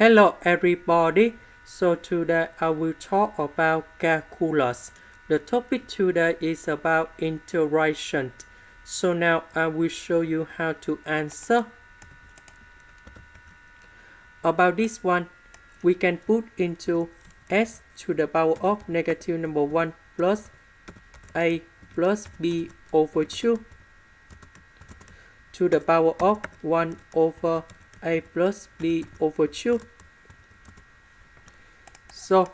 Hello everybody, so today I will talk about calculus. The topic today is about integration. So now I will show you how to answer. About this one, we can put into s to the power of negative number 1 plus a plus b over 2 to the power of 1 over a plus b over 2. So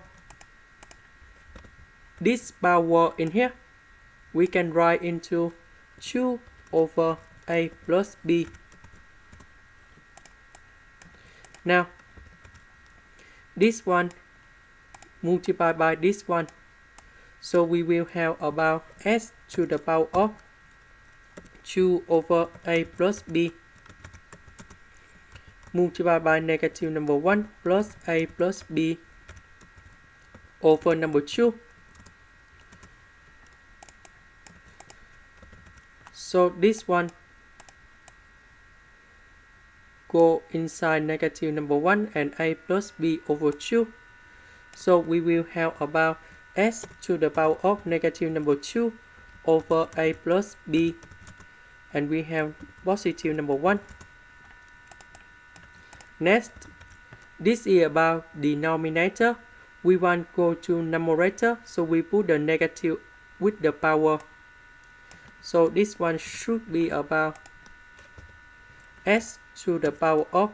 this power in here we can write into 2 over a plus b. Now this one multiplied by this one, so we will have about s to the power of 2 over a plus b multiplied by negative number 1 plus a plus b over number 2. So this one go inside negative number 1 and a plus b over 2. So we will have about s to the power of negative number 2 over a plus b, and we have positive number 1. Next, this is about denominator. We want to go to numerator, so we put the negative with the power. So this one should be about s to the power of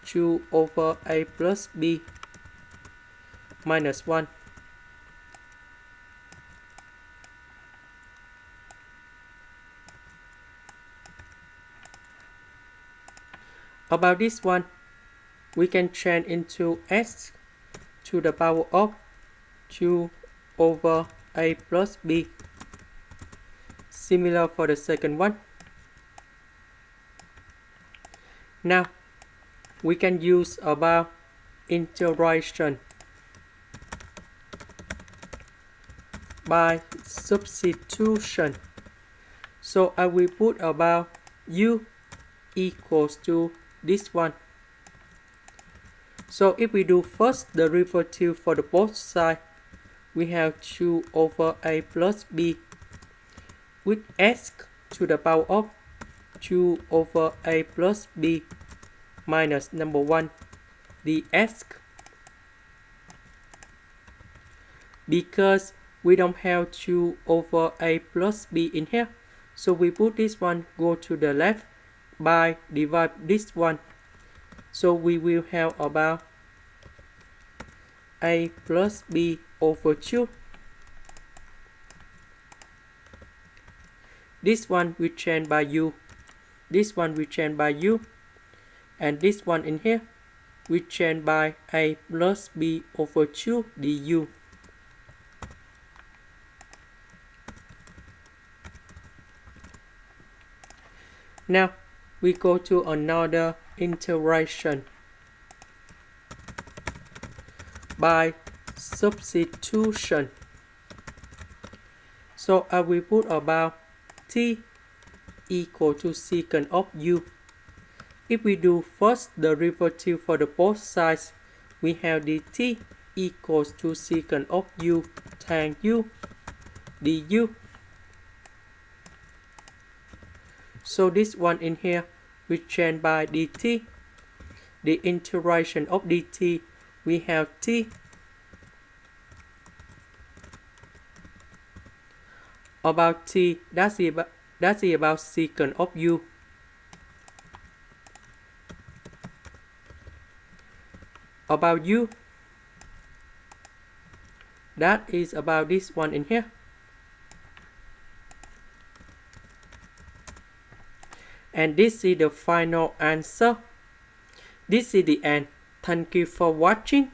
2 over a plus b minus 1. About this one, we can change into s to the power of 2 over a plus b. Similar for the second one. Now we can use about integration by substitution. So I will put about u equals to this one. So if we do first the derivative for the both sides, we have 2 over a plus b with s to the power of 2 over a plus b minus number 1 ds. Because we don't have 2 over a plus b in here, so we put this one go to the left by divide this one. So we will have about a plus b over 2. This one we change by u. This one we change by u. And this one in here we change by a plus b over 2 du. Now we go to another integration by substitution. So I will put about t equal to secant of u. If we do first the derivative for the both sides, we have dt equals to secant of u tan u du. So this one in here we change by dt. The integration of dt, we have t about t, that's about secant of u. About u, that is about this one in here. And this is the final answer. This is the end. Thank you for watching.